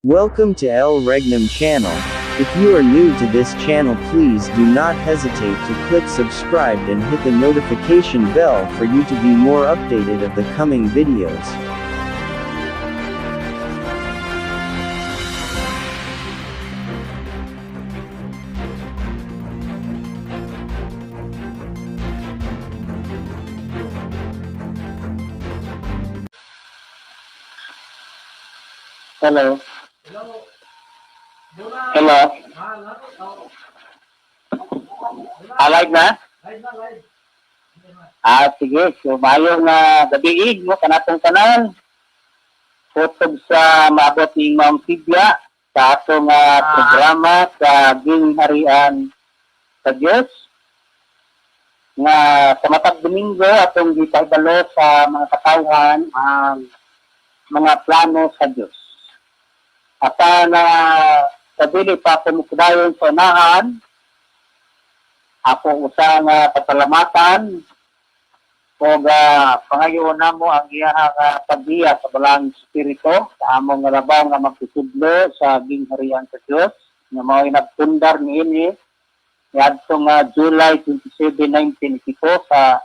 Welcome to El Regnum channel. If you are new to this channel, please do not hesitate to click subscribe and hit the notification bell for you to be more updated of the coming videos. Hello. Hello. Live na? Sige. So, mayong gabi mo kanatong tanan. Kutob sa maabot ni Ma'am Sibya sa atong programa sa Gingharian sa Diyos. Nga sa matag Domingo atong gipahibalo sa mga katawhan ang mga plano sa Diyos. At sa dili pa pumukudayon sa unahan, ako usang pasalamatan o pangayoon na mo ang iyahang pagdiya sa balang espiritu sa among labaw nga magtutudlo sa Gingharian sa Diyos nga mao'y nagpundar niini niadtong July 27, 1982 sa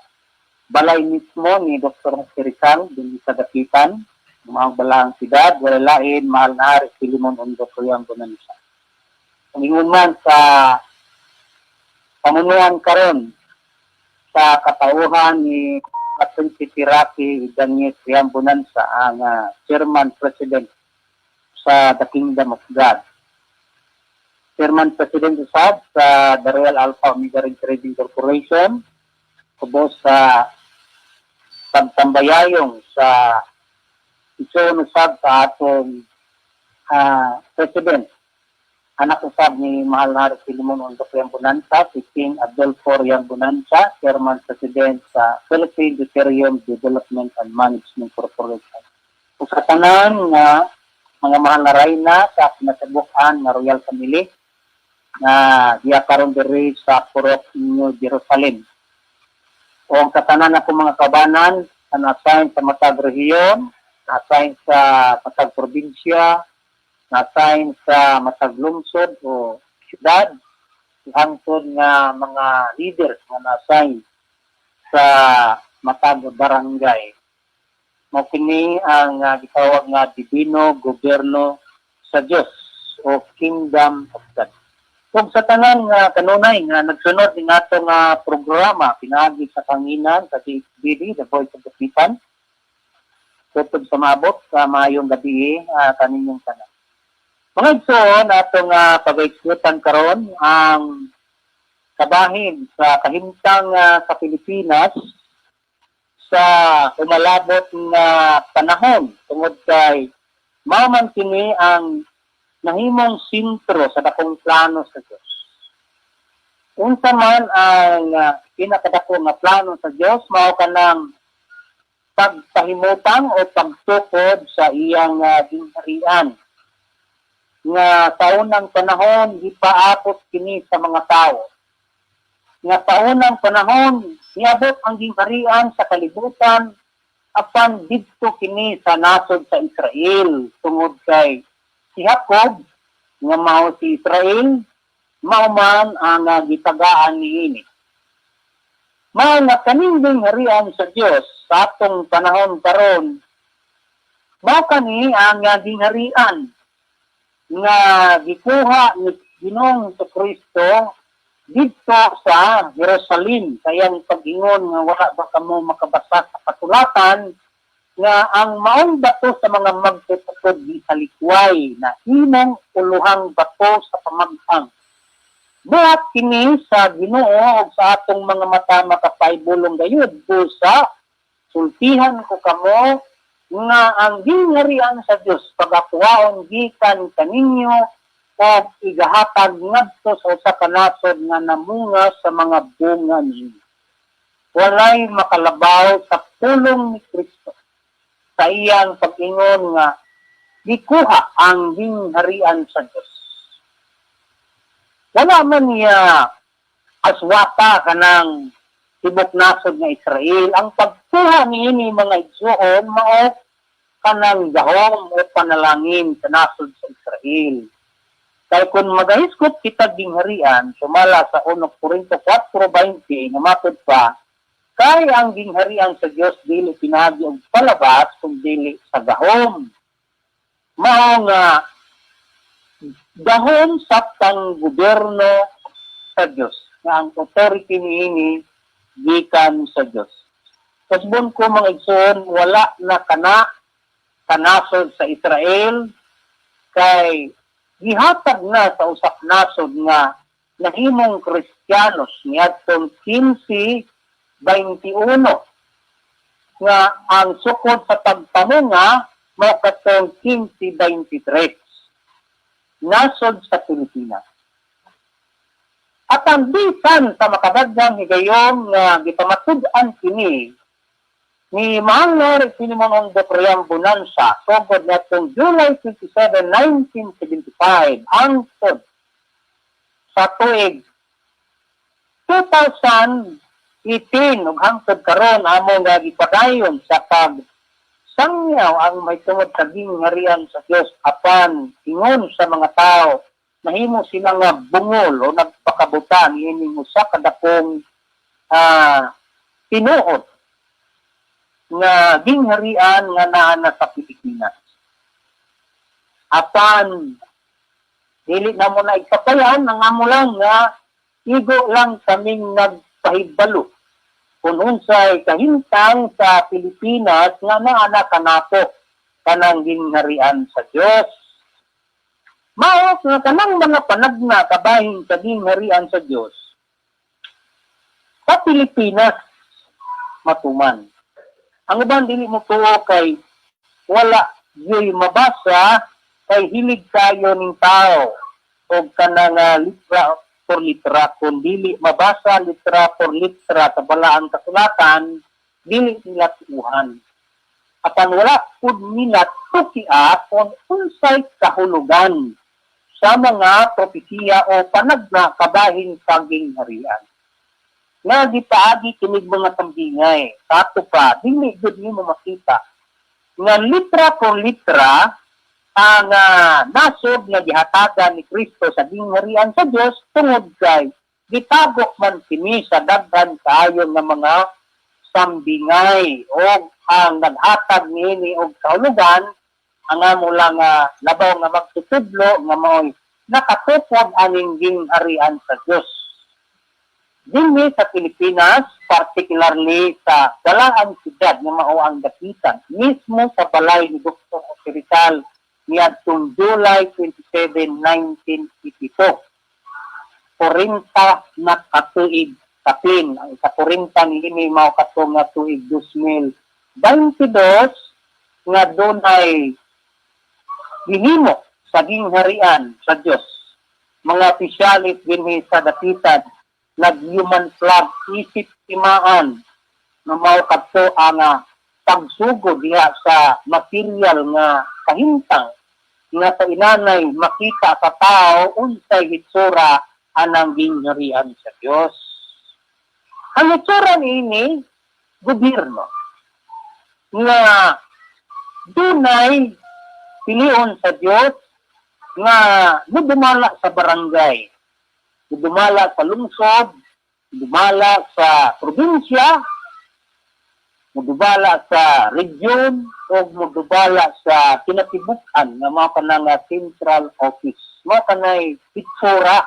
balay mismo ni Dr. Jose Rizal din sa Dapitan. Mga balang sidad, wala lain, mahal na Hari Filimon Ondo Kuyang Bonanza. Ingon man sa pamunuan karon sa katauhan ni Atong Titiraki Daniel Kuyang Bonanza ang Chairman President sa The Kingdom of God. Chairman President usab sa The Royal Alpha Omega Trading Corporation, kubos sa pagtambayayong sa iso usab sa atong President. Anak usab ni Mahal na Hari Filimon Ondo Kuyang Bonanza, si King Adolfo Yang Bonanza, Chairman President sa Philippine Deuterium Development and Management Corporation. Sa tanan nga mga mahal na rayna sa kinasabuk-an nga Royal Family na diya karon diri sa Purok New Jerusalem. O ang katanan ako mga kabanan na assign sa matag rehiyon, na-assign sa matag probinsya, na-assign sa matag lungsod o syudad, hangtod nga mga leaders nga na-assign sa matag barangay. Mao kini ang gitawag nga Divino Gobyerno sa Dios o Kingdom of God. Kung sa tanan nga kanunay nga nagsunod ning atong programa pinaagi sa kanginan sa DHBD, The Voice of the People, tutob sa mabot sa mayong gabi kaninyong tanan. Mga igsoon atong pag-ekskutan karon ang kabahin sa kahimtang sa Pilipinas sa umalabot nga panahon tungod kay mao man kini ang nahimong sentro sa dakong plano sa Dios. Unsa man ang pinakadako nga plano sa Dios mao kanang pagpahimutang o pagtukod sa iyang gingharian nga sa unang panahon gipaabot kini sa mga tao nga sa unang panahon niabot ang gingharian sa kalibutan apan didto kini sa nasod sa Israel tungod kay si Jacob nga mao si Israel mao man ang gitagaan niini. Mao nga kaning gingharian sa Dios sa atong panahon karon mao kani ang gingharian nga gikuha ni Ginoong Kristo dito sa Jerusalem. Kayang pag-ingon nga wala ba kamo makabasa sa kasulatan nga ang maong bato sa mga magtutukod di sa likway na himong uluhang bato sa pamagtang. Buhat kini sa Ginoo o sa atong mga mata makapaybulong gayud busa sultihan ko kamo nga ang gingharian sa Dios pagakuhaon gikan kaninyo o igahatag ngadto sa usa ka nasod nga namunga sa mga bunga ninyo. Walay makalabaw sa pulong ni Kristo sa iyang pag-ingon nga gikuha ang gingharian sa Dios. Wala man niya aswata kanang tibok nasod nga Israel. Ang pagkuha niini mga igsoon mao kanang gahom o panalangin sa nasod sa Israel. Israel. Kaya kung magahiskot kita gingharian, sumala sa 1 Corinto 4:20, namatod pa, kay ang gingharian sa Dios dili pinagi og palabas kung dili sa gahom. Mao nga gahom saptang gobyerno sa Dios nga ang authority niini gikan sa Dios. Kasbon ko mga igsoon, wala na kanasod sa Israel kay gihatag na sa usak nasod nga nahimong Kristiyanos niadtong 15:21 nga ang sukod sa pagpamunga mao katong 15:23 nasod sa Pilipinas. At ang bisan sa makadagdag higayon nga gipamatud-an kini ni Mahal Filimon Ondotriang Bonanza sugod natong July 27, 1975 angkod sa tuig 2018 ug hangtod karon amo nga gipadayon sa sangyaw ang may tungod sa gingharian sa Dios apan ingon sa mga tao nahimo sila nga bungol o nagpakabutan ining usa ka dakong tinuod nga gingharian nga naa sa Pilipinas. Apan dili na mo na ikapayan ang amo lang nga igo lang kaming nagpahibalo kung unsay kahintang sa Pilipinas nga naa kanapo kanang gingharian sa Dios. Mao nga kanang mga panagna kabahin sa gingharian sa Dios sa Pilipinas matuman. Ang uban dili mo tuo kay wala yoy mabasa kay hilig kayo ning tao o kanang litra por litra kung dili mabasa litra por litra sa balaang kasulatan dili nila tuuhan. Apan wala pud nila tukia kung unsay kahulugan sa mga propesiya o panagna kabahin sa gingharian. Nga gipaagi kinig mga tambingay, kato pa, dili gud nimo makita nga litra por litra ang nasod nga gihatagan ni Kristo sa gingharian sa Dios tungod kay gitago man kini sa daghan kaayo nga mga sambingay o ang naghatag niini og kahulugan ang amo lang labaw nga magtutudlo nga mao'y nakatupod aning gingharian sa Dios. Dinhi sa Pilipinas, particularly sa Dalaang Siyudad nga mao ang dakitan, mismo sa balay ni Dr. Rizal niadtong July 27, 1982. 40 na katuig kapin. Ang isa 40 niini mao katong nga tuig 2022 nga doon ay gihimo sa gingharian sa Dios. Mga opisyalis dinhi sa dakitan nag-human flag isip timaan na mao kadto ang pagsugod diha sa material nga kahintang nga sa inanay makita sa tao unsay hitsura anang gingharian sa Dios. Ang hitsura niini gobyerno nga dunay pilion sa Dios nga dumala sa barangay, dumala sa lungsod, dumala sa probinsya, dumala sa region, o dumala sa kinatibukan ng mga kanang central office. Mga kanay itsura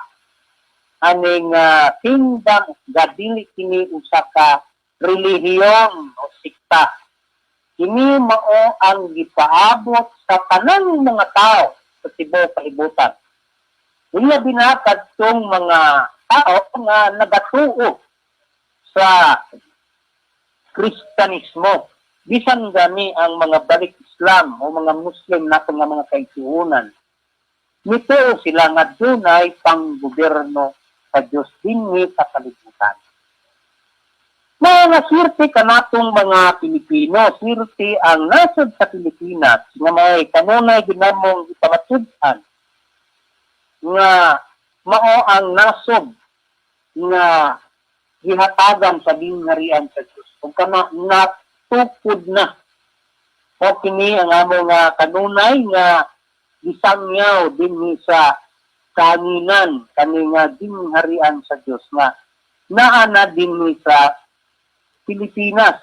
aning kingdom gadili kini usa ka relihiyon o sikta. Kini mao ang gipaabot sa tanang mga tao sa tibuok kalibutan. Iya binakad tong mga tao nga nagatuo sa Kristiyanismo. Bisan gani ang mga balik Islam o mga Muslim na nga mga kaigsuonan. Nito sila nga dunay panggobyerno sa Dios dinhi sa kalibutan. Mga swerte kanatong mga Pilipino, swerte ang nasod sa Pilipinas nga may kanunay ginamong ipamatud-an nga mao ang nasod nga gihatagan sa gingharian sa Dios. Kung kana natukod na o kini ang amo nga kanunay nga gisangyaw din sa kanginan kaninga gingharian sa Dios nga naana din sa Pilipinas.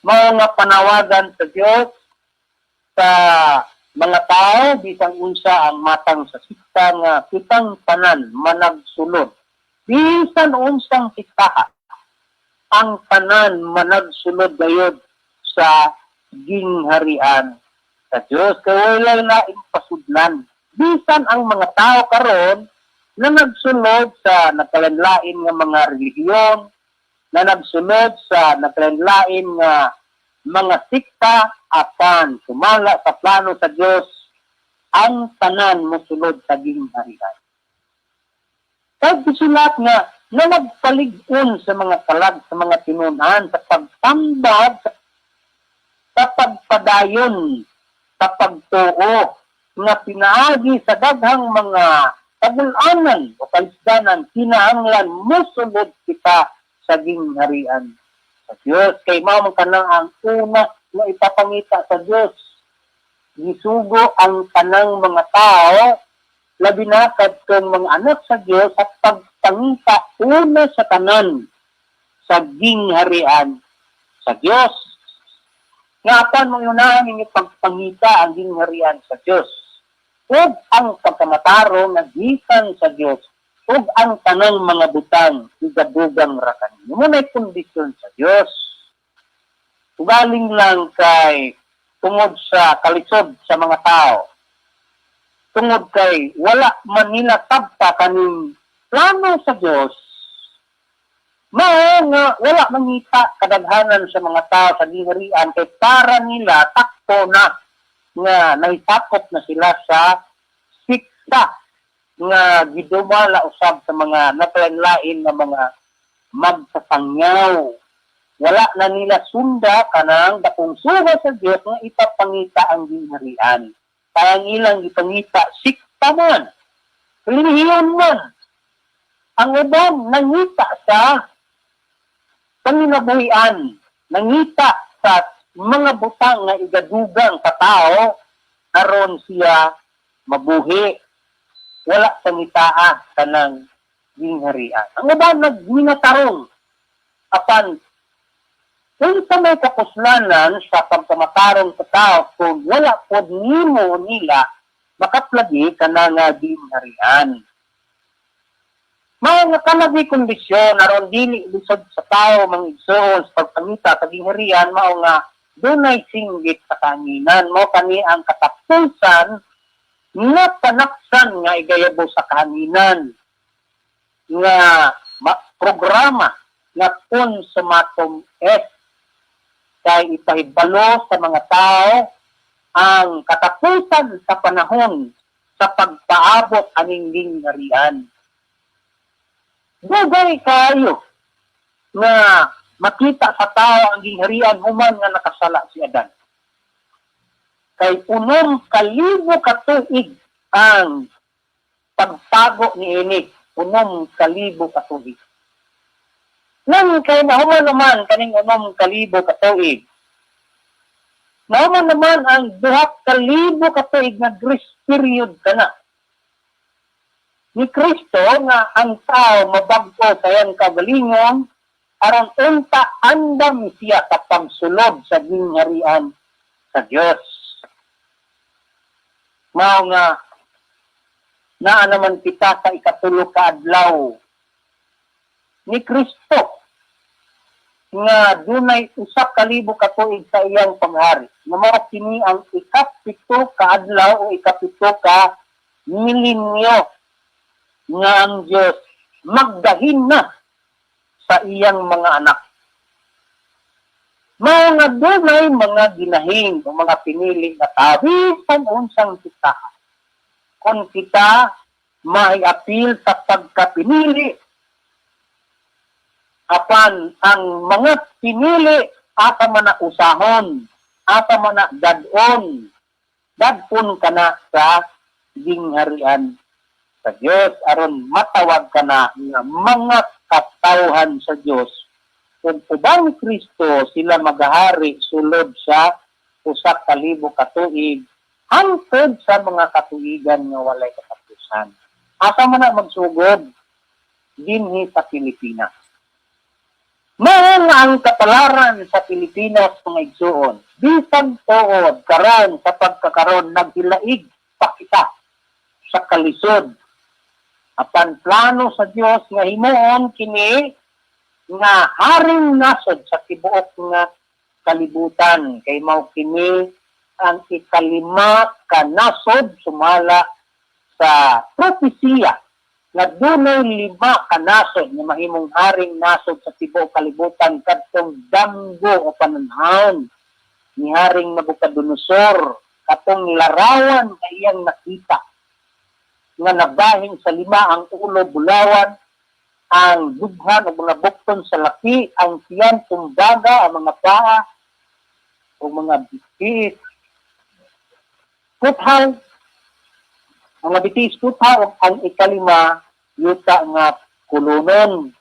Mao nga panawagan sa Dios sa mga tao bisang unsa ang matang sa sikta nga kitang tanan managsulod. Bisan unsang sikta ang tanan managsulod gayud sa gingharian sa Dios kay wala na impasudlan. Bisan ang mga tao karon na nagsunod sa nagkalanlain nga mga relihiyon, na nagsunod sa nagkalanlain nga mga sikta apan sumala sa plano sa Dios, ang tanan mosulod sa gingharian. Kaya gisulat nga na nagpalig-on sa mga kalag, sa mga tinunan, sa pagtambag, sa pagpadayon, sa pagtuo, nga pinaagi sa daghang mga kabulanan o kalisdanan, kinahanglan mosulod kita sa gingharian sa Dios. Kay mao man kanang ang una nga ipapangita sa Dios. Gisugo ang tanang mga tao, labi na kadtong mga anak sa Dios at pagpangita una sa tanan sa gingharian sa Dios. Nga apan mong unahan ninyo pagpangita ang gingharian sa Dios. Ug ang pagkamataro nga gikan sa Dios ug ang tanang mga butang igadugang ra kanimo. May kondisyon sa Dios. Ugaling lang kay tungod sa kalisod sa mga tao. Tungod kay wala man nila sabta kaning plano sa Dios. Mao nga wala mangita kadaghanan sa mga tao sa gingharian kay para nila takto na nga nahitakop na sila sa sikta nga gidumala usab sa mga napalanlain nga mga magsasangyaw. Wala na nila sunda kanang dakong suga sa Dios nga ipapangita ang gingharian. Kaya ang ilang ipangita sikta man, relihiyon man. Ang uban nangita sa panginabuhian, nangita sa mga butang nga igadugang sa tao aron siya mabuhi. Wala pangitaa kanang gingharian. Ang uban nagminatarong apan kung sa may kapuslanan sa pagkamatarong sa tao kung wala po nimo nila makaplagi kanang gingharian. Mga kalagi kondisyon aron dili lisod sa tao mangigsoon sa pagpangita sa gingharian mao nga dunay singgit sa kanginan mo kani ang katapusan nga panaksan nga igayabo sa kahanginan nga programa nga consumatum est kay ipahibalo sa mga tao ang katapusan sa panahon sa pagpaabot aning gingharian. Dugay kayo nga makita sa tao ang gingharian human nga nakasala si Adan. Kay 6,000 katuig ang pagpago ni Inik. 6,000 katuig. Nang kay nahuman naman kaning 6,000 katuig. Nahuman naman ang 2,000 katuig na grace period kana. Ni Kristo nga ang tao mabagko sa iyang kagalingon aron unta andam siya sa pagsulod sa gingharian sa Dios. Mao nga naa naman kita sa ikatulo ka adlaw ni Kristo nga dunay 1,000 katuig sa iyang paghari. Nga mao kini ang ikapito ka adlaw o ikapito ka milenyo nga ang Dios magdahin na sa iyang mga anak. Mga dunay mga ginahing o mga pinili na tao, bisan unsang kita. Kung kita maiapil sa pagkapinili, apan ang mga pinili, ata man na usahon, ata man na dadon ka na sa gingharian sa Dios aron matawag ka na nga mga katawhan sa Dios. Kung ubang ni Kristo sila magahari sulod sa 1,000 katuig hangtod sa mga katuigan nga walay katapusan. Asa man na magsugod dinhi sa Pilipinas. Mao nga ang kapalaran sa Pilipinas mga igsuon. Bisan tuod karon sa pagkakaron naghilaig pa kita sa kalisod. Apan plano sa Dios nga himuon kini nga haring nasod sa tibuok nga kalibutan kay mao kini ang ikalima ka nasod sumala sa propesiya nga dunay 5 ka nasod nga mahimong haring nasod sa tibuok kalibutan kadtong damgo o pananahon ni Haring Nabucodonosor katong larawan nga iyang nakita nga nabahing sa 5 ang ulo bulawan, ang dughan o mga bukton sa laki, ang tiyan tumbaga, ang mga paa o mga bitis puthaw, ang mga bitis puthaw, ang ikalima yuta nga kulunon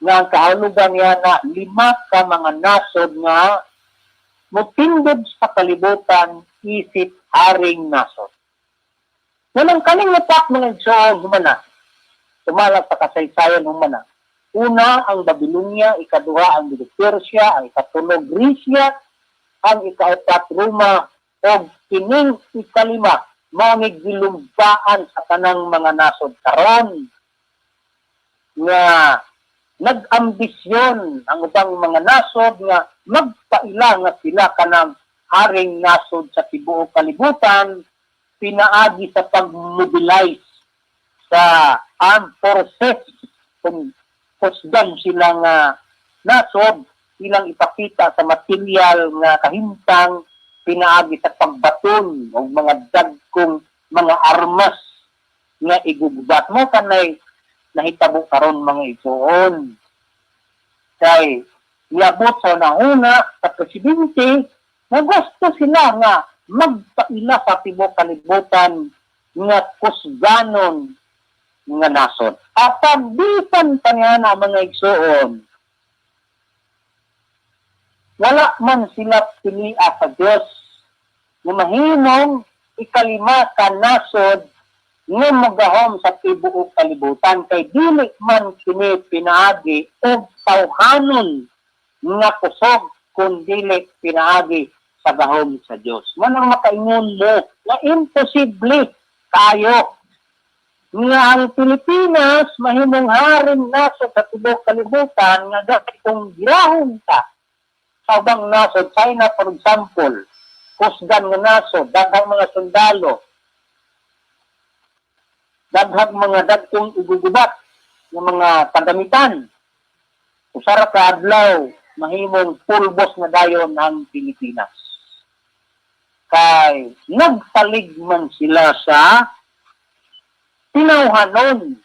nga ang kahalugan niya na 5 ka mga nasod nga mutindod sa kalibutan isip haring nasod. Walang kalingatak mga igsoon humana, sumalat sa kasaysayan humana. Una, ang Babylonia, ikaduha, ang Medo-Persia, ang ikatulog, Grisya, ang ikaapat, Roma, o kining ikalima, mga gilumpaan sa kanang mga nasod karon nga nag-ambisyon ang ubang mga nasod nga magpaila nga sila kanang haring nasod sa tibuok kalibutan, pinaagi sa pag-mobilize sa armed forces kung kusgan silang nasod, silang ipakita sa material nga kahimtang, pinaagi sa pagbaton o mga dagkong mga armas nga igugubat mo kanay nahitabo karon mga igsoon. Kay niabot sa nahuna sa presidente na gusto sila nga magpaila sa tibuok kalibutan nga kusganon nga nasod. Apan bisan pa nga na mga igsoon, wala man sila pilia sa Diyos nga mahimong ikalima ka nasod nga magahom sa tibuok kalibutan kay dili man kini pinaagi og tawhanon nga kusog kun dili pinaagi sa gahom sa Diyos. Manang makaingon mo na imposible kayo nga ang Pilipinas mahimong haring nasod sa tibuok kalibutan nga dahil kung girahon ta sa ubang nasod, China for example, kusgan nga nasod, daghang mga sundalo, daghang mga dagkong igugubat ng mga pandamitan. Usara ka adlaw, mahimong pulbos na dayon ang Pilipinas. Kay nagpalig man sila sa tinawhanon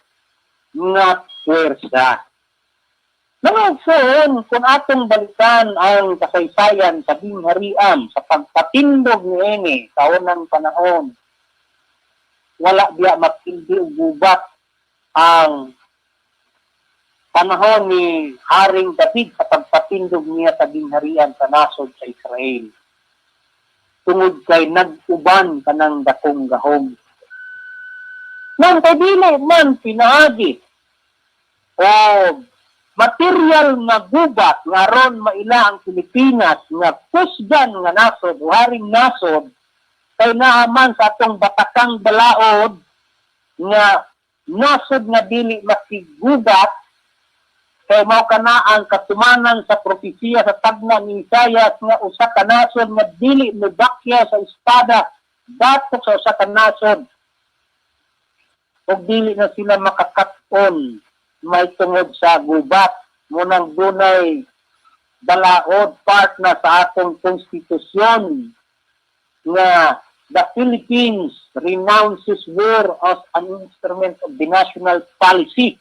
nga pwersa. Nangagsoon, kung atong balikan ang kasaysayan sa Bingharian, sa pagpatindog ni Ene, sa unang panahon, wala diya mapindi o gubat ang panahon ni Haring David sa pagpatindog niya sa Bingharian sa nasod sa Israel. Tungod kay nag-uban kanang dakong gahom. Nang kay dili man pinaagi o material nga gubat nga ron maila ang Pilipinas nga kusgan nga nasod o haring nasod kay naaman sa atong batakang balaod nga nasod nga dili makigubat kay mao kana ang katumanan sa propesiya sa tagna ni Isaias nga usa ka nasod nga dili mibakya sa espada batok sa usa ka nasod ug dili na sila makakaton may tungod sa gubat munang dunay balaod part na sa atong konstitusyon nga the Philippines renounces war as an instrument of the national policy,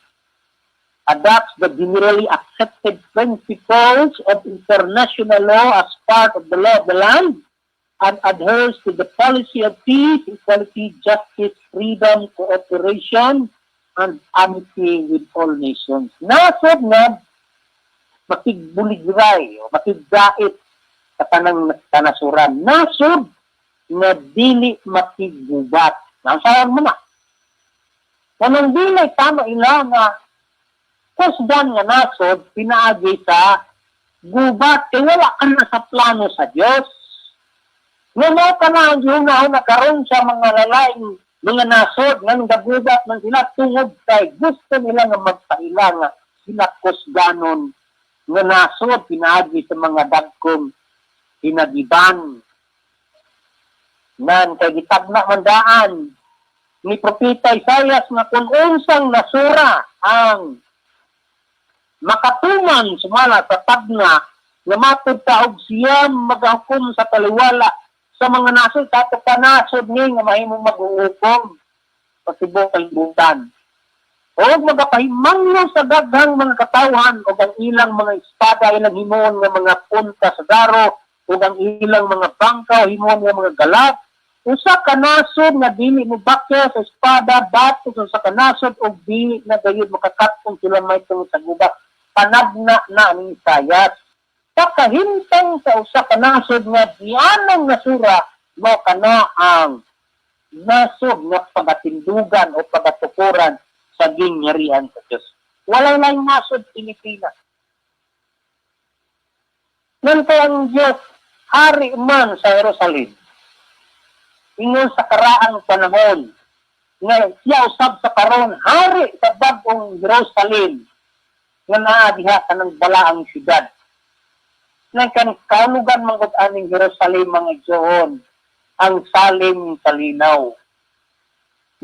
adopts the generally accepted principles of international law as part of the law of the land, and adheres to the policy of peace, equality, justice, freedom, cooperation, and amity with all nations. Nasod nga makigbuligray o makigdait sa tanang kanasuran. Nasod nga dili makigubat. Nasayan mo na. Kanang dili tama ila nga kusdan nga nasod pinaagi sa gubat kay wala ka na sa plano sa Dios. Nga mo ka na ang yunahon na karon sa mga lalaing mga nasod nga nagagubat man sila tungod kay gusto nila nga magpaila nga sila kusdanon nga nasod pinaagi sa mga dagkong hinagiban. Nan kay gitagna mandaan ni Propeta Isaias nga kung unsang nasura ang makatuman sumala sa tagna nga matud ta og siya maghukom sa taliwala sa mga nasod kato panasod ni nga mahimong mag-uukom sa tibok kalibutan. O magapahimangno sa daghang mga katawhan o ang ilang mga espada ilang himuon nga mga punta sa daro o ang ilang mga bangka o himuon nga mga galap. Usa ka nasod nga dili mo bakya sa espada bato sa kanasod o dili na gayud makakatong sila may tungod sa gubat. Panagna na ni Isaias. Pakahintang sa usa ka nasod nga dianang nasura mo kana ang nasod nga pagatindugan o pagatukuran sa gingharian sa Diyos. Walay lang nasod Pilipinas. Nantay ang Diyos, hari man sa Jerusalem. Ingon sa karaang panahon, nga siya usab sa karon hari sa bagong Jerusalem, nga naa diha kanang balaang syudad. Nang kanugan mangod aning Jerusalem mga igsoon, ang salim sa linaw.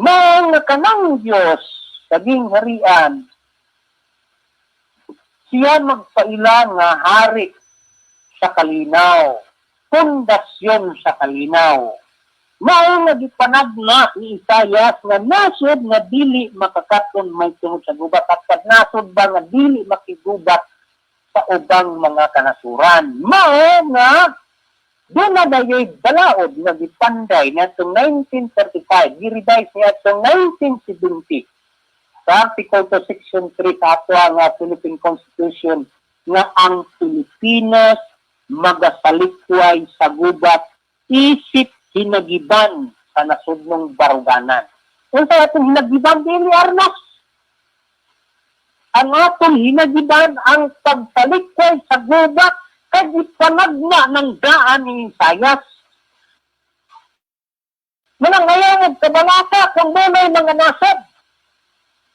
Mga kanang Diyos, saging harian, siya magpaila nga hari sa kalinaw, pundasyon sa kalinaw. Mao nga gipanagna ni Isaias nga nasod nga dili makakaton may tungod sa gubat at nasod ba nga dili makigubat sa ubang mga kanasuran. Mao nga doon na dayoy balaod nga gipanday na itong 1935, giriday niya itong 1970. Sa Article 2, Section 3 sa atwa nga Philippine Constitution nga ang Pilipinas magasalikway sa gubat isip hinagiban sa nasudnong baruganan. Kung sa atong hinagiban, dili arnas. Ang atong hinagiban ang pagsalikway sa gubat kay ipanagna ng daan ni Isaias. Manangayangod sa balata kung may mga nasod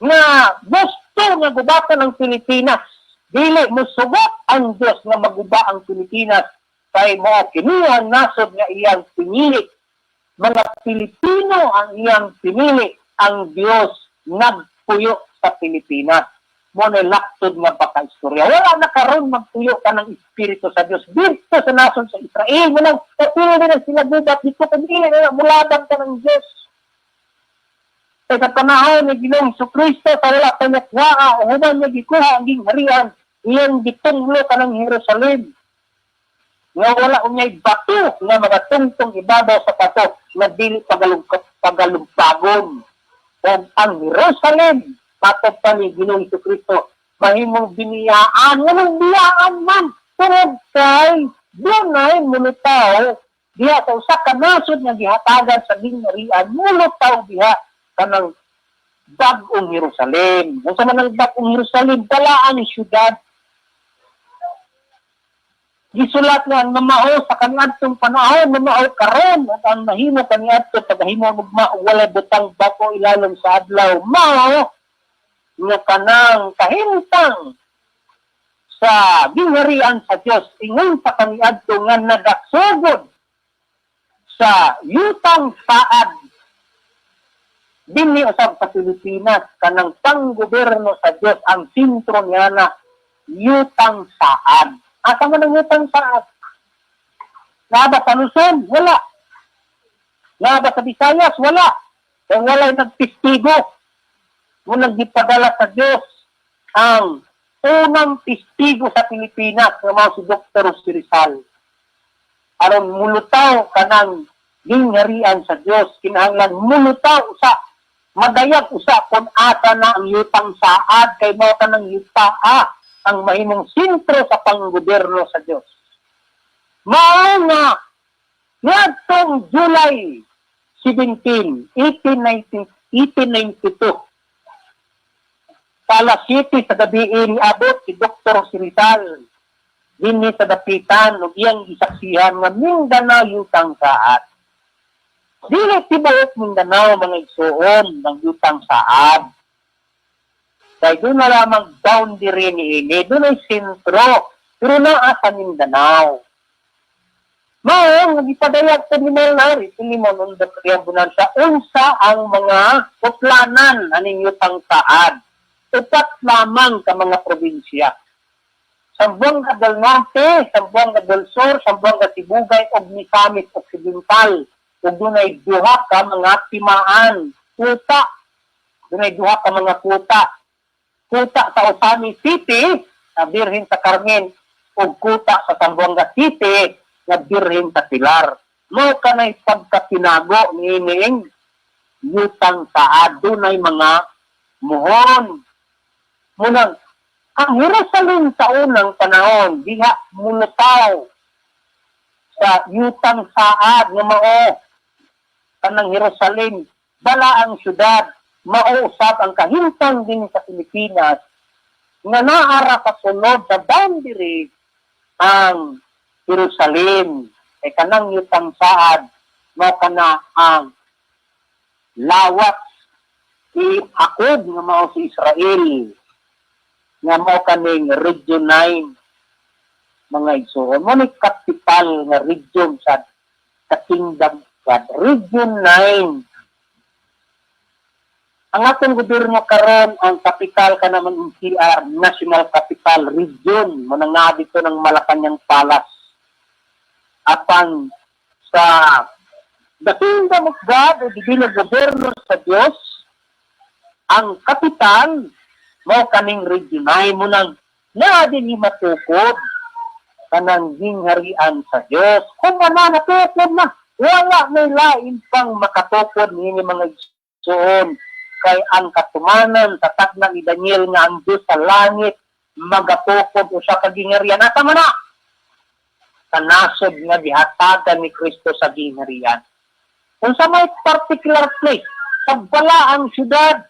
nga gusto nga gubatan ng Pilipinas. Dili musugot ang Diyos nga maguba ang Pilipinas kay mga kinuhang nasod nga iyang pinili. Mga Pilipino ang iyang pinili. Ang Diyos nagpuyo sa Pilipinas. Muna laktod nga baka-istorya. Wala na karon magpuyo ka ng Espiritu sa Diyos. Dito sa nasod sa Israel. Munang kapili na sila gubat. Dito kapili na muladan ka ng Diyos. Sa panahon ni Ginoong Jesucristo, sa wala ka nakuha, o human niya gikuha ang gingharian, iyang gitunglo ka ng Jerusalem. Nga wala unyay bato, nga mga tungtong ibabaw sa pato, na dili pagalumpagon. O ang Jerusalem, patod pa ni Ginoong Jesucristo, mahimong biniyaan, walang biyaan man, turod kay, doon ay mulutaw, diha sa usa ka nasod nga gihatagan sa gingharian, mulutaw diha kanang bagong Jerusalem. Kung sa manang bagong Jerusalem, dalaan ni syudad. Gisulat nga ang mamao sa kaniadtong panahon, mamao karon at ang mahimo kaniadto pagahimo magmao wala butang bako ilalom sa adlaw. Mao nga kanang kahimtang sa gingharian sa Dios ingon sa kaniadto nga nagasugod sa yutang saad dinhi usab sa Pilipinas kanang panggobyerno sa Dios ang sentro niya na yutang saad. Asa man ang yutang saad? Nga ba sa Luzon? Wala. Nga ba sa Visayas? Wala. Kung wala'y nagtistigo, munang gipadala sa Dios ang unang testigo sa Pilipinas nga mao si Dr. Rizal. Aron mulutaw kanang gingharian sa Dios, kinahanglan mulutaw sa madayag usa kung asa na ang yutang saad kay mao kanang yutaa ang mahimong sentro sa panggobyerno sa Dios. Mao nga Ngadtong July 17, 1892, sa alas 7 sa gabi niabot si Dr. Rizal dinhi sa dapitan ug iyang gisaksihan nga Mindanao yutang saad. Dili tibuok Mindanao mga igsuon ng yutang saad. Kaya doon na lamang boundary ni ini, doon ay sentro, pero naa sa Mindanao. Maong, nagipadayag sa Limonari, si Limon, undok kayang bunansa, unsa ang mga kuplanan aning yutang saad. Upat lamang ka mga probinsya. Sambuanga del Norte, Sambuanga del Sur, Sambuanga Tibugay, o Misamis Occidental. Ug dunay duha ka mga timaan, kuta. Dunay duha ka mga kuta. Kuta sa Osami City, na Birhen sa Carmen, o kuta sa Sambuanga City, na Birhen sa Pilar. Mo kanay pagkatinago ni ining yutang saad, dunay mga muhon. Munang, ang Jerusalem sa unang panahon, diha munutaw sa yutang saad nga mao kanang Jerusalem, bala ang syudad, mao-usab ang kahimtang din sa Pilipinas nga naara kasunod sa boundary ang Jerusalem. Ay kanang yutang saad, mao kana ang lawat akod nga mao sa Israel, nga mao kaning Region 9 mga igsoon. Mo ni capital nga region sa Kingdom God, Region 9. Ang atong gobyerno karon ang capital ka naman NCR, National Capital Region, mo nang naa dito ng Malacañang Palace. Apan sa the Kingdom of God o dibilang gobyerno sa Dios, ang kapital mo kaning Region 9 mo nang naa din ni matukod kanang gingharian sa Dios. Kung natukod na, wala may lain pang makatukod niini mga igsoon. Kay ang katumanan sa tagna ni Daniel nga ang Diyos sa langit magatukod usa ka gingharian. Ata man na sa nasod nga gihatagan ni Kristo sa gingharian. Kung sa may particular place, sa balaang syudad,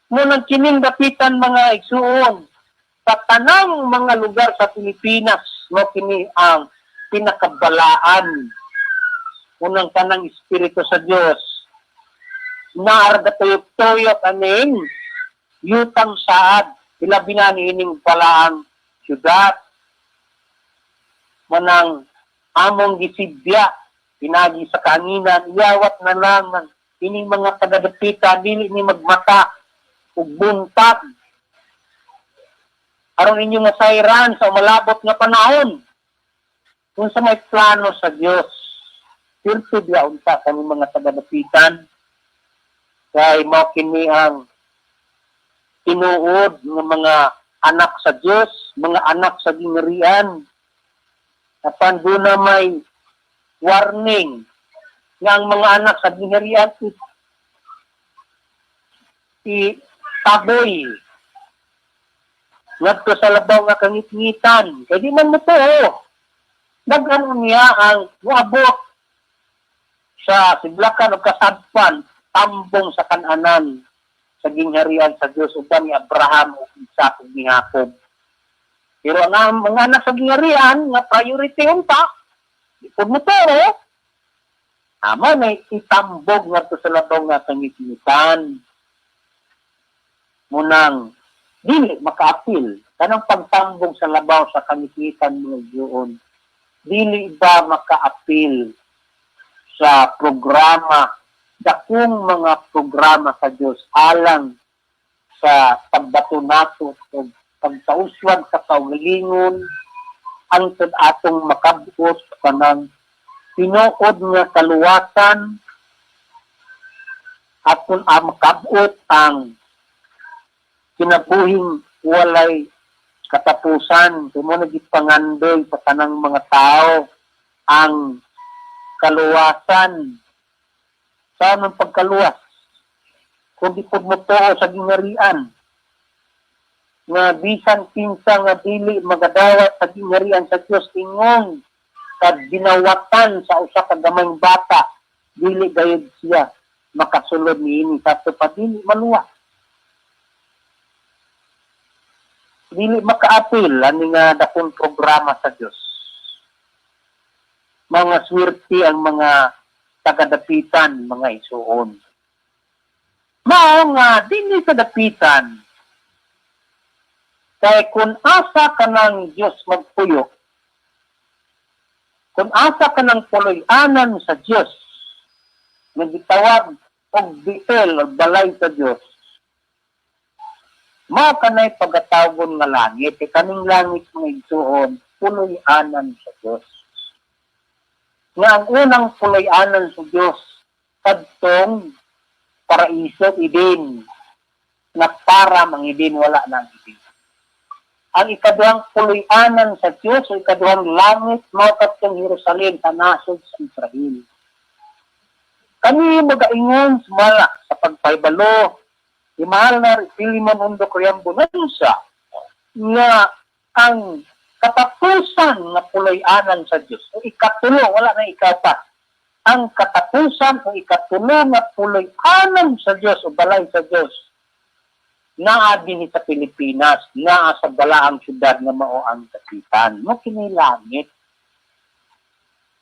mo nang kining dapitan mga igsuon, sa tanang mga lugar sa Pilipinas, mo kini ang pinakabalaan unang tanang Espiritu sa Diyos. Naargatuyok-tuyok aning yutang saad, ilabi na niining balaang syudad. Manang among gisibya, pinagi sa kaanginan, iyawat na lang ng ining mga taga-dapita, dili ni magmata, ug buntag. Aron inyo nga sayran sa malabot nga panahon. Kung sa may plano sa Dios, sirto diya unta kami mga taga-dapitan, kay mao kini ang tinuod ng mga anak sa Dios, mga anak sa gingharian. Apan doon na may warning nga ang mga anak sa gingharian taboy ngadto sa labaw nga kangit-ngitan. Kaya di man mo to, nag-ano niya ang muabot sa siblakan o kasadpan, tambong sa kananan sa gingharian sa Diyos uban ni Abraham o Isaac o ni Jacob. Pero ang mga anak sa gingharian nga priority unta, ipod mo to, ama may itambog ngadto sa labaw nga kangit-ngitan. Munang dili makaapil kanang pagtambong sa labaw sa kangit-ngitan mga Diyon, dili ba makaapil sa programa, dakong mga programa sa Dios alang sa pagbato nato o pagsauswag sa kaugalingon ang atong makabot kanang tinuod nga kaluwasan at kung makabot ang kinabuhing walay katapusan, kung mo nagipangandoy sa tanang mga tao ang kaluwasan. Saan ang pagkaluwas? Kung di mo to sa gingharian, nga bisan pinsa nga dili magadawat sa gingharian sa Diyos ingon, kad ginawatan sa usa ka gamay bata, dili gayud siya makasulod niini sa pa dili maluwa. Dili makaapil ani nga dakong programa sa Dios. Mga swerte ang mga tagadapitan, mga isuon. Mao nga dinhi sa dapitan kay kung asa ka ng Diyos magpuyo, kung asa ka ng puloy-anan sa Diyos, nagitawag og bitel o balay sa Diyos, mao kanay pagatawgon nga langit, kaning langit mga igsuon, puloy-anan sa Diyos. Nga ang unang puloy-anan sa Diyos, kadtong paraiso idin, na para mangidin wala nang idin. Ang ikaduhang puloy-anan sa Diyos, o ikaduhang langit, mao kadtong Jerusalem, sa nasod sa Israel. Kami magaingon sumala sa pagpaybalo, di mahal na Filimon Undo Coriambo Nansa, nga ang katapusan na puloy-anan sa Diyos, o ikatulo, wala na ikapat, ang katapusan o ikatulo na puloy-anan sa Diyos o balay sa Diyos, naa din sa Pilipinas, naa sa balaang syudad na mao ang dapitan. Mo kini langit.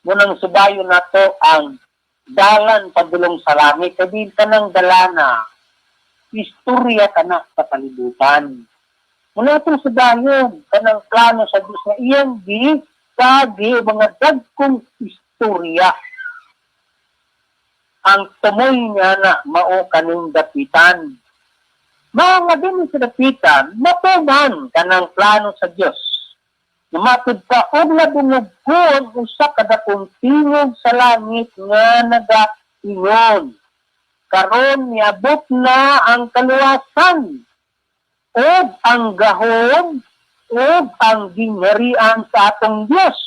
Munang subayo nato ang dalan padulong sa langit, kay ka ng dalana, istorya ka na sa kalibutan. Muna itong subayon, kanang plano sa Diyos na iyang kagi mga dagkong istorya. Ang tumoy niya na mao kaning dapitan. Mga din sa dapitan, matuman kanang plano sa Diyos. Namatod pa og nadungugkon usa kada kong tingog sa langit nga nagaingon. Karon niabot na ang kaluwasan, ug ang gahom, ug ang gingharian sa atong Diyos,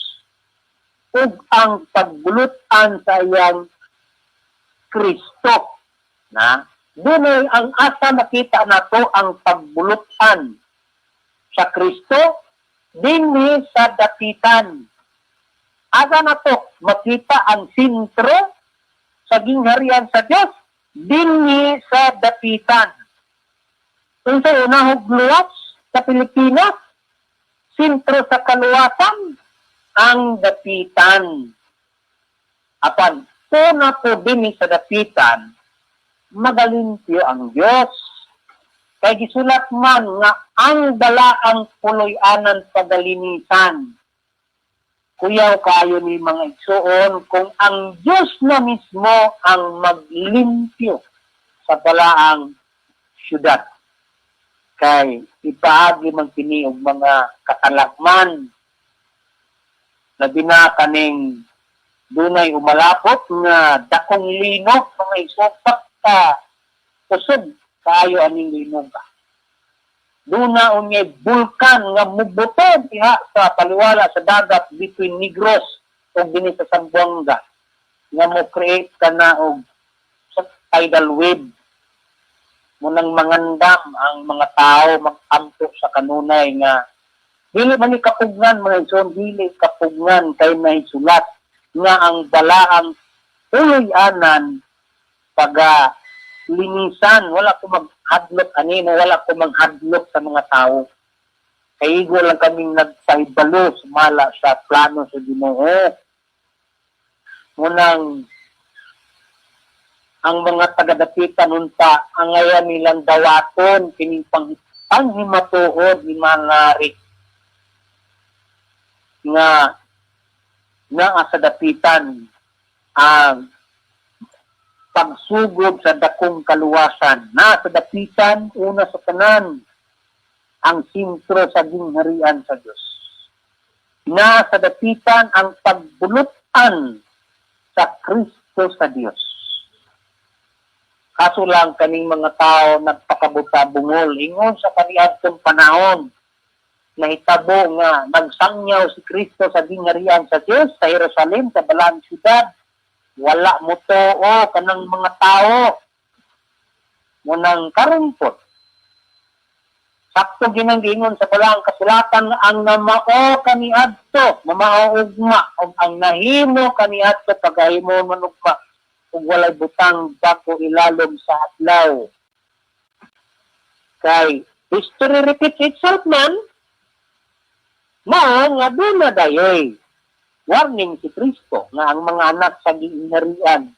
ug ang pagbulutan sa iyang Kristo. Na? Dunay ang asa makita nato ang pagbulutan sa Kristo dinhi sa dapitan. Asa nato makita ang sentro sa gingharian sa Dios dinhi sa dapitan. Kung sa unahog luwas sa Pilipinas, sentro sa kaluwasan ang dapitan. Apan una po dinhi sa dapitan, magalimpyo ang Diyos. Kaya gisulat man nga ang dalaang puloy-anan pagalinisan. Kuyaw kayo ni mga igsuon kung ang Diyos na mismo ang maglimpyo sa dalaang syudad. Kay ipaagi man kini og mga katalagman labi na kaning dunay umalapot nga dakong linog mga isupak ka kusog kayo aning linog. Duna unyay bulkan nga mubuton diha sa paliwala sa dagat between Negros ug dinhi sa Zamboanga nga mo create kana og sa tidal wave. Munang mangandam ang mga tao mag-ampo sa kanunay nga dili man ni kapugnan mga ison, dili kapugnan kay may sulat nga ang dalaang puloy-anan taga linisan, wala ko maghadlok anino, wala ko maghadlok sa mga tao. Kaigo lang kaming nagpahibalo sumala sa plano sa Ginoo. Munang ang mga taga-dapitan unta ang ngayon nilang dawaton kining panghimatuod ni Manari nga sa dapitan ang pagsugod sa dakong kaluwasan. Na sa dapitan, una sa tanan, ang sentro sa gingharian sa Diyos. Na sa dapitan, ang pagbulutan sa Kristo sa Diyos. Kaso lang kaning mga tao nagpakabuta-bungol. Ingon sa kaniadtong panahon, nahitabo nga nagsangyaw si Kristo sa gingharian sa Diyos sa Jerusalem, sa balang syudad. Wala mo to kanang mga tao munang karumpot sakto ginanggingon sa balang kasulatan nga ang namao kaniadto, mamao ugma, o ang nahimo kaniadto pagahimo manugma, ug walay butang bako ilalom sa adlaw. Kay history repeats itself man, mao nga doon na dayoy warning si Kristo nga ang mga anak sa ginharian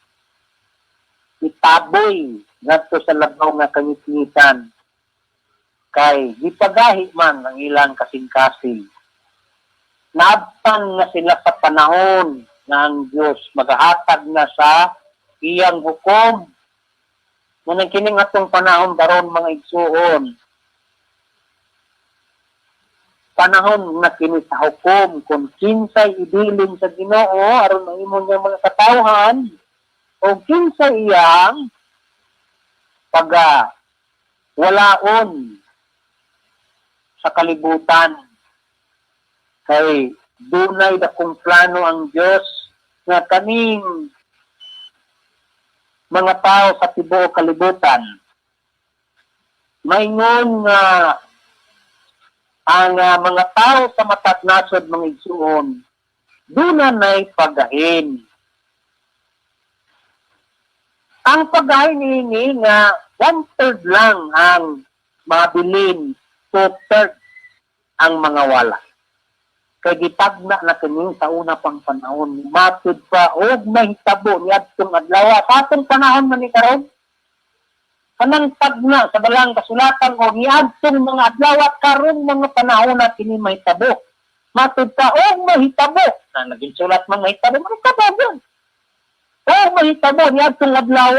itaboy ngadto sa labaw nga kangitingitan kay gipagahi man ang ilang kasing-kasing. Naabtan na sila sa panahon nga ang Diyos magahatag na sa iyang hukom. Nang kining atong panahon daron mga igsuon, panahon na kini sa hukom kung kinsay ibilin sa Ginoo aron mahimo niya mga katawhan o kinsay iyang walaon sa kalibutan. Kay dunay dakong plano ang Dios nga kaning mga tao sa tibuok kalibutan maingon nga ang mga tao sa matag nasod mga igsuon dunay pagahin. Ang pagahin ini nga 1/3 lang ang mabilin, 2/3 ang mga wala. Kay gitagna na kini sa una pang panahon, matud pa og mahitabo ni adtong adlaw sa atong panahon man ni karon. Kanang tagna sa balang kasulatan o ni adtong mga adlaw karon mga panahon na kini mahitabo. Matud pa og mahitabo na naging sulat man mahitabo yun. O mahitabo ni adtong adlaw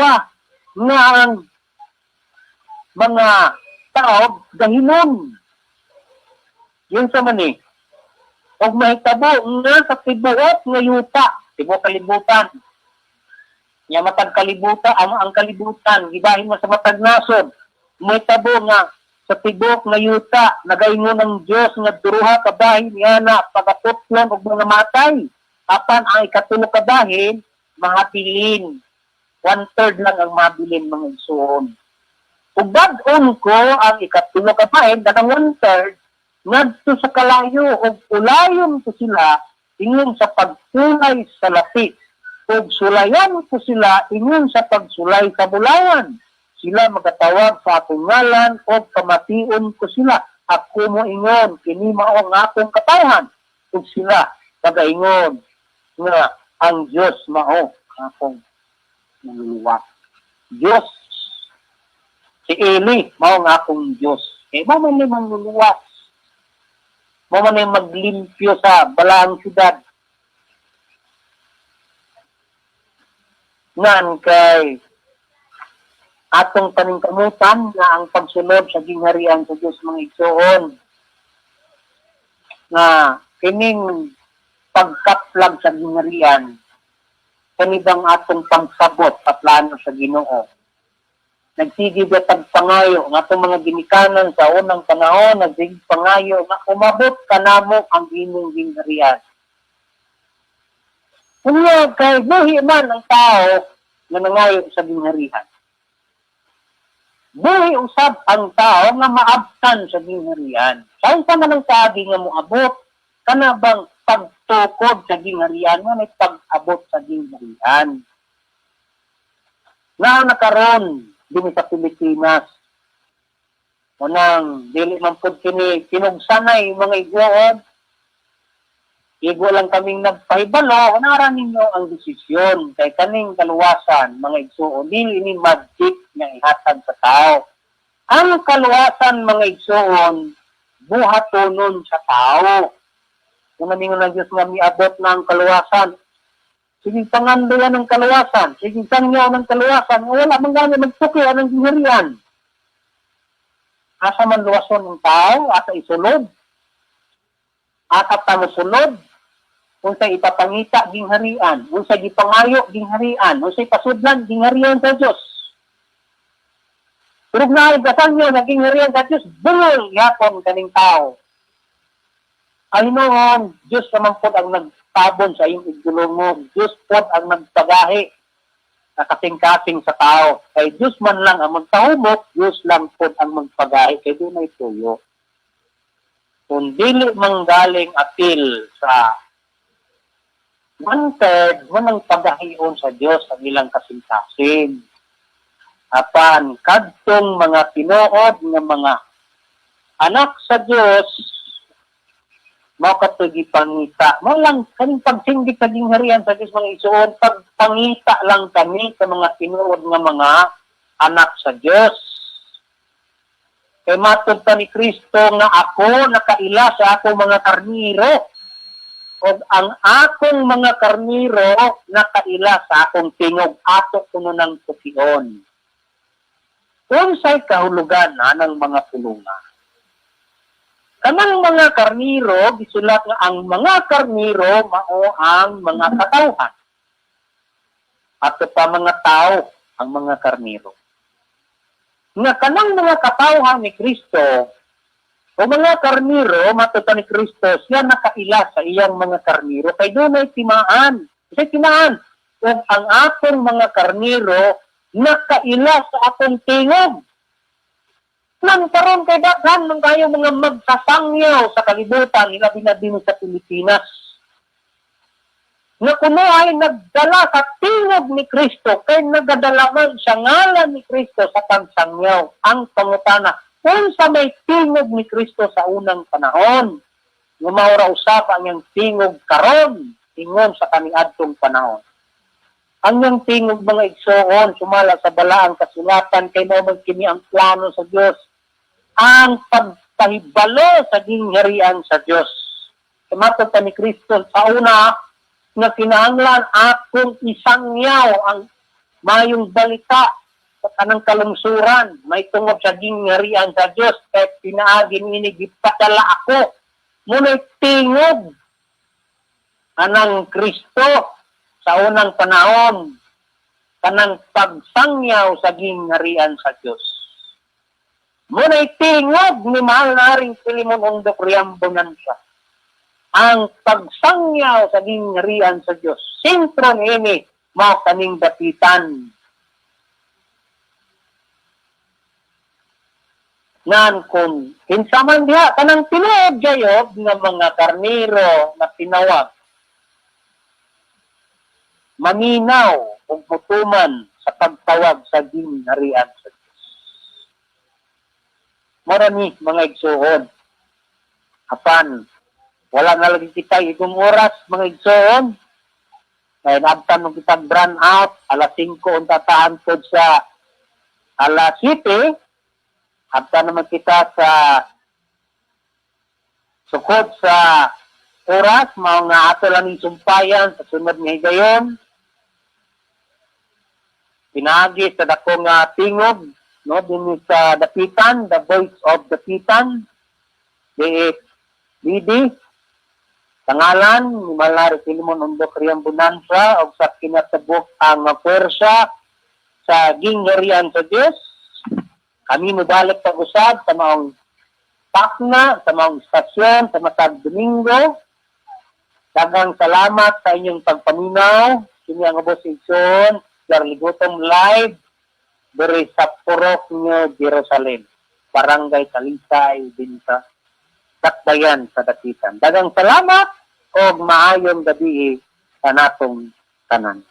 nga ang mga tao gahinon. Yun sa mani. O mahitabo nga sa tibuok nga yuta, tibuok kalibutan. Nya matag kalibutan, ang kalibutan gibahin mo sa matag nasod. Mahitabo nga sa tibuok nga yuta, nagaingon ng Dios nga duruha ka bahin nga na pagatutlon og mga matay. Apan ang ikatulo ka bahin mahabilin. 1/3 lang ang mabilin mga igsoon. Ug bag-on ko ang ikatulo ka bahin kanang 1/3 ngadto sa kalayo ug ulayon ko sila ingon sa pagsulay sa lapit ug sulayan ko sila ingon sa pagsulay sa bulawan. Sila magatawag sa akong ngalan ug pamation ko sila. Ako mo ingon kini mao ang akong katawhan ug sila pagaingon nga ang Dios mao akong nanguluwa. Dios si Eli mao ang akong Dios. Mao man ni mangluluwas. Mao man ni maglimpyo sa balaang syudad. Nan kay atong paningkamutan nga ang pagsunod sa gingharian sa Dios mga igsoon nga kining pagkaplag sa gingharian kani bang atong pangsabot sa plano sa Ginoo. Nagsigid atag pangayo nga atong mga ginikanan sa unang panahon, nagsigid pangayo nga umabot kanamo ang imong gingharian. Kunya kay buhi man ang tao nga nangayo sa gingharian. Buhi usab ang tao nga maabtan sa gingharian. Saan pa man ang sabi nga moabot kana bang pagtukod sa gingharian nga may pag-abot sa gingharian. Na nakaron din sa Pilipinas. Unang dili man pud kini kinugsanay mga igwoon. Igo lang kaming nagpahibalo, nara ninyo ang desisyon kay kaning kaluwasan mga igsuon dili ni magic nga ihatag sa tao. Ang kaluwasan mga igsuon buhatonon sa tao. Kung namingon ng Diyos nga miabot na ang kaluwasan, sige pangandolan ng kaluwasan, sige sangyaw ng kaluwasan, wala man gani magtuki ang gingharian. Asa man luwason ng tao, asa isulod, asa tamusunod, kung sa ipapangita gingharian, kung sa gipangayo gingharian, kung sa ipasudlan gingharian sa Diyos. Pero na igasangyaw na gingharian sa Diyos, bungol yapon kaning tao. Ay noon, Diyos naman po ang nagtabon sa iyong igulong mo. Diyos po ang nagpagahi nakasing-kasing sa tao. Kay Diyos man lang ang magtahumok, Diyos lang po ang magpagahi, kay doon ay tuyo. Kung dili manggaling apil sa 1/3, manang pagahion sa Diyos ang ilang kasing-kasing. Apan, kadtong mga tinuod ng mga anak sa Diyos, mao katugi pangita. Mao lang kaning pagsindi kaging harian sa Diyos mga igsoon, pagpangita lang kami sa mga tinuod nga mga anak sa Diyos. Kay matod pa ni Kristo nga ako nakaila sa akong mga karniro. O ang akong mga karniro nakaila sa akong tingog, ato kuno ng tukion. Unsay kahulugan ng mga pulunga? Kanang mga karniro, gisulat nga ang mga karniro mao ang mga katawhan. Ato pa mga tao ang mga karniro. Nga kanang mga katawhan ni Kristo, o mga karniro, matuto ni Kristo, siya nakaila sa iyang mga karniro, kay doon ay timaan. Kasi timaan, kung ang akong mga karniro, nakaila sa akong tingog. Nang karon kay daghan man kayo mga magsasangyaw sa kalibutan, ilabi na din sa Pilipinas. Nga kuno ay nagdala sa tingog ni Kristo, kay nagadala man sa ngalan ni Kristo sa pagsangyaw. Ang pangutana, kung sa may tingog ni Kristo sa unang panahon, ngumaura usap ang iyang tingog karon, tingon sa kaniadtong panahon. Ang iyang tingog mga igsoon, sumala sa balaang kasulatan, kay mo magkini ang plano sa Diyos, ang pagpahibalo sa gingharian sa Diyos. Kumatod pa ni Kristo sa una, na kinahanglan akong isangyaw ang mayong balita sa kanang kalungsuran, may tungod sa gingharian sa Diyos, kaya pinaagin ini, gipadala ako, muna'y tingog anang Kristo sa unang panahon, kanang pagsangyaw sa gingharian sa Diyos. Muna'y tingog ni mahal na ring Pilimon Undok Riambonan siya. Ang pagsangyaw sa gingharian sa Diyos, sentro ni mao kaning dapitan. Nan kung kinsaman diha kanang tinuod gayod nga mga karniro na tinawag, maminaw ug mutuman sa pagtawag sa gingharian sa Diyos. Marami mga igsoon. Apan wala na lagi kita itong oras mga igsoon. Kaya naabtan mo kitang brand out alas 5 untataan po sa alas 7. Abta naman kita sa sukod sa oras, mga ato lang yung sumpayan sa sunod nga higayon. Pinagi sa dakong tingog, no, din sa dapitan, the voice of dapitan, DFBD, tangalan, ni Malari Pilimon Undok Riambonansa, o sa kinatabok ang pwersa sa gingharian sa Diyos. Kami mabalik pag-usab sa maong pakna, sa maong istasyon, sa matag Domingo. Daghang salamat sa inyong pagpaminaw. Kini ang ubos igsoon, Darligutom Live, diri sa Purok New Jerusalem, Barangay Talisay, din sa Takbayan sa Dapitan. Daghang salamat o maayong gabi sa natong tanan.